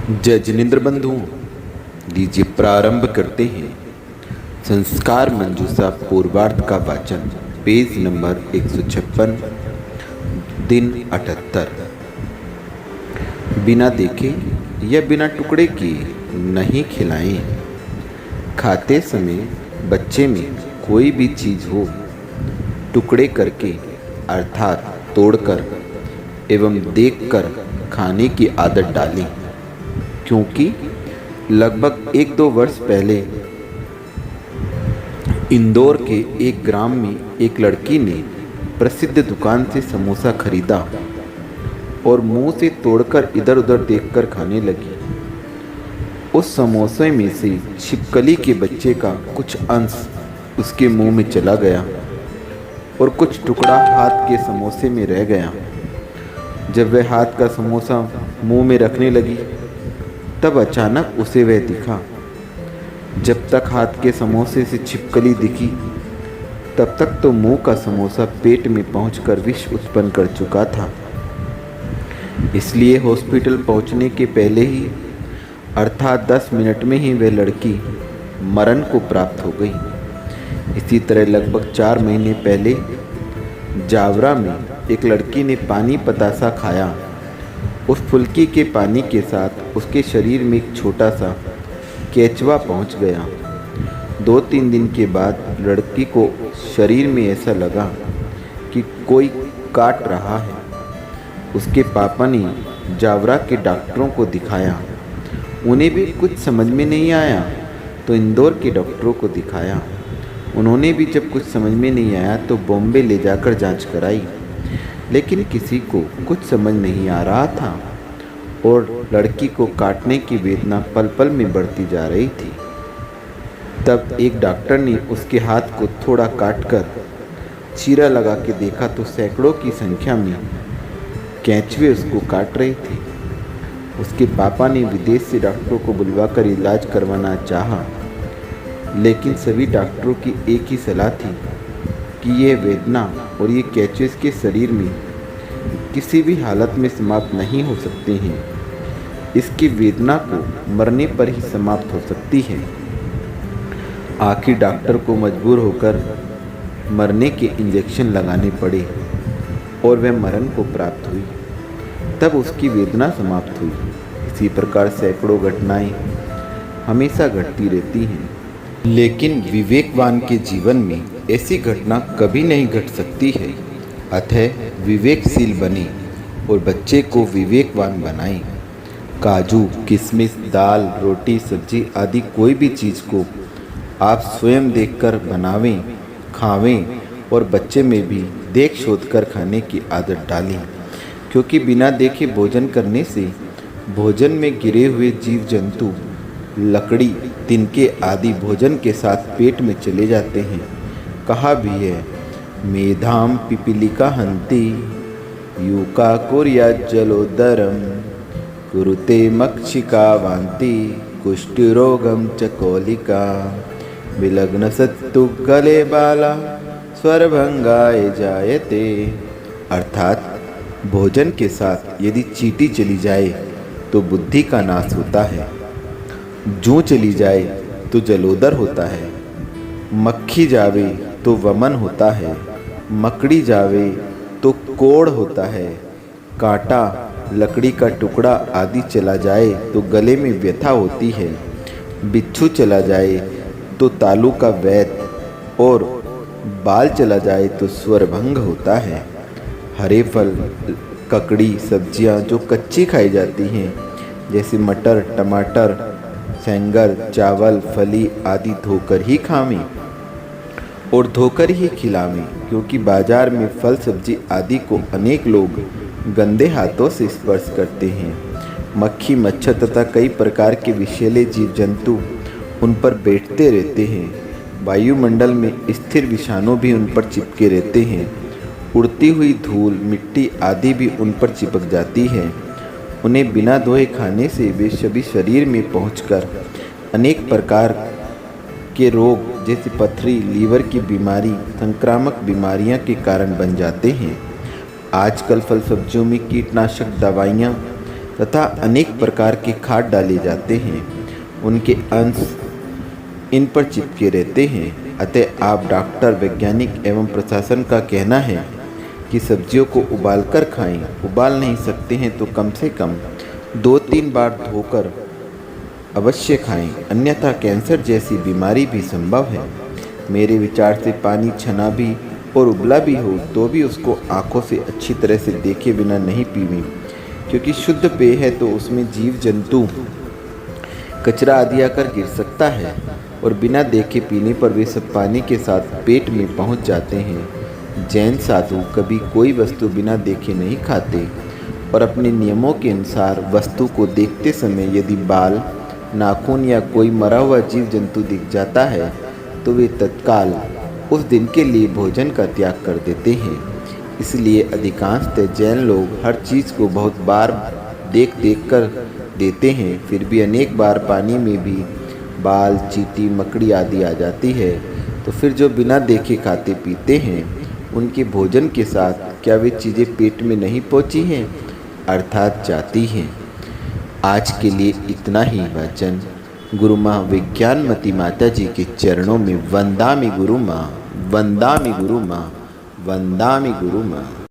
जय जिनेन्द्र बंधु, लीजिए प्रारंभ करते हैं संस्कार मंजूषा पूर्वार्ध का वाचन। पेज नंबर 156, दिन 78। बिना देखे या बिना टुकड़े किए नहीं खिलाएं। खाते समय बच्चे में कोई भी चीज़ हो, टुकड़े करके अर्थात तोड़कर एवं देखकर खाने की आदत डालें, क्योंकि लगभग 1-2 वर्ष पहले इंदौर के एक ग्राम में एक लड़की ने प्रसिद्ध दुकान से समोसा खरीदा और मुंह से तोड़कर इधर उधर देखकर खाने लगी। उस समोसे में से छिपकली के बच्चे का कुछ अंश उसके मुंह में चला गया और कुछ टुकड़ा हाथ के समोसे में रह गया। जब वह हाथ का समोसा मुंह में रखने लगी, तब अचानक उसे वह दिखा। जब तक हाथ के समोसे से छिपकली दिखी, तब तक तो मुंह का समोसा पेट में पहुंचकर विष उत्पन्न कर चुका था। इसलिए हॉस्पिटल पहुंचने के पहले ही अर्थात 10 मिनट में ही वह लड़की मरण को प्राप्त हो गई। इसी तरह लगभग 4 महीने पहले जावरा में एक लड़की ने पानी पतासा खाया। उस फुल्की के पानी के साथ उसके शरीर में एक छोटा सा केचुआ पहुंच गया। 2-3 दिन के बाद लड़की को शरीर में ऐसा लगा कि कोई काट रहा है। उसके पापा ने जावरा के डॉक्टरों को दिखाया। उन्हें भी कुछ समझ में नहीं आया तो इंदौर के डॉक्टरों को दिखाया। उन्होंने भी जब कुछ समझ में नहीं आया तो बॉम्बे ले जाकर जांच कराई, लेकिन किसी को कुछ समझ नहीं आ रहा था और लड़की को काटने की वेदना पल पल में बढ़ती जा रही थी। तब एक डॉक्टर ने उसके हाथ को थोड़ा काटकर चीरा लगा के देखा तो सैकड़ों की संख्या में केंचुए उसको काट रहे थे। उसके पापा ने विदेश से डॉक्टरों को बुलवाकर इलाज करवाना चाहा, लेकिन सभी डॉक्टरों की एक ही सलाह थी कि यह वेदना और ये केंचुए के शरीर में किसी भी हालत में समाप्त नहीं हो सकते हैं। इसकी वेदना को मरने पर ही समाप्त हो सकती है। आखिर डॉक्टर को मजबूर होकर मरने के इंजेक्शन लगाने पड़े और वह मरण को प्राप्त हुई। तब उसकी वेदना समाप्त हुई। इसी प्रकार सैकड़ों घटनाएं हमेशा घटती रहती हैं, लेकिन विवेकवान के जीवन में ऐसी घटना कभी नहीं घट सकती है। अतः विवेकशील बने और बच्चे को विवेकवान बनाएं। काजू, किशमिश, दाल, रोटी, सब्जी आदि कोई भी चीज़ को आप स्वयं देखकर बनावें, खावें और बच्चे में भी देख शोध कर खाने की आदत डालें, क्योंकि बिना देखे भोजन करने से भोजन में गिरे हुए जीव जंतु, लकड़ी, तिनके आदि भोजन के साथ पेट में चले जाते हैं। कहा भी है, मेधाम पिपीलिका हंति यूका कुर्या जलोदरम कुरुते मक्षिका वांति कुष्ठरोगम च कौलिका विलग्न सत्तु गले बाला स्वरभंगाय जायते। अर्थात भोजन के साथ यदि चींटी चली जाए तो बुद्धि का नाश होता है, जूं चली जाए तो जलोदर होता है, मक्खी जावे तो वमन होता है, मकड़ी जावे तो कोढ़ होता है, कांटा, लकड़ी का टुकड़ा आदि चला जाए तो गले में व्यथा होती है, बिच्छू चला जाए तो तालू का वैद और बाल चला जाए तो स्वरभंग होता है। हरे फल, ककड़ी, सब्जियां जो कच्ची खाई जाती हैं जैसे मटर, टमाटर, सेंगर, चावल, फली आदि धोकर ही खावें और धोकर ही खिलावें, क्योंकि बाजार में फल सब्जी आदि को अनेक लोग गंदे हाथों से स्पर्श करते हैं। मक्खी, मच्छर तथा कई प्रकार के विषैले जीव जंतु उन पर बैठते रहते हैं। वायुमंडल में स्थिर विषाणु भी उन पर चिपके रहते हैं। उड़ती हुई धूल, मिट्टी आदि भी उन पर चिपक जाती है। उन्हें बिना धोए खाने से वे सभी शरीर में पहुंचकर अनेक प्रकार के रोग जैसे पथरी, लीवर की बीमारी, संक्रामक बीमारियां के कारण बन जाते हैं। आजकल फल सब्जियों में कीटनाशक दवाइयाँ तथा अनेक प्रकार के खाद डाले जाते हैं, उनके अंश इन पर चिपके रहते हैं। अतः आप डॉक्टर, वैज्ञानिक एवं प्रशासन का कहना है कि सब्जियों को उबालकर खाएं। उबाल नहीं सकते हैं तो कम से कम 2-3 बार धोकर अवश्य खाएं, अन्यथा कैंसर जैसी बीमारी भी संभव है। मेरे विचार से पानी छना भी और उबला भी हो तो भी उसको आंखों से अच्छी तरह से देखे बिना नहीं पीवें, क्योंकि शुद्ध पेय है तो उसमें जीव जंतु, कचरा आदि आकर गिर सकता है और बिना देखे पीने पर वे सब पानी के साथ पेट में पहुंच जाते हैं। जैन साधु कभी कोई वस्तु बिना देखे नहीं खाते और अपने नियमों के अनुसार वस्तु को देखते समय यदि बाल, नाखून या कोई मरा हुआ जीव जंतु दिख जाता है तो वे तत्काल उस दिन के लिए भोजन का त्याग कर देते हैं। इसलिए अधिकांशतः जैन लोग हर चीज़ को बहुत बार देख कर देते हैं, फिर भी अनेक बार पानी में भी बाल, चींटी, मकड़ी आदि आ जाती है, तो फिर जो बिना देखे खाते पीते हैं उनके भोजन के साथ क्या वे चीज़ें पेट में नहीं पहुंची हैं, अर्थात जाती हैं। आज के लिए इतना ही वचन। गुरु माँ विज्ञानमती माता जी के चरणों में वंदामि गुरु माँ, वंदामि गुरु माँ, वंदामि गुरु माँ।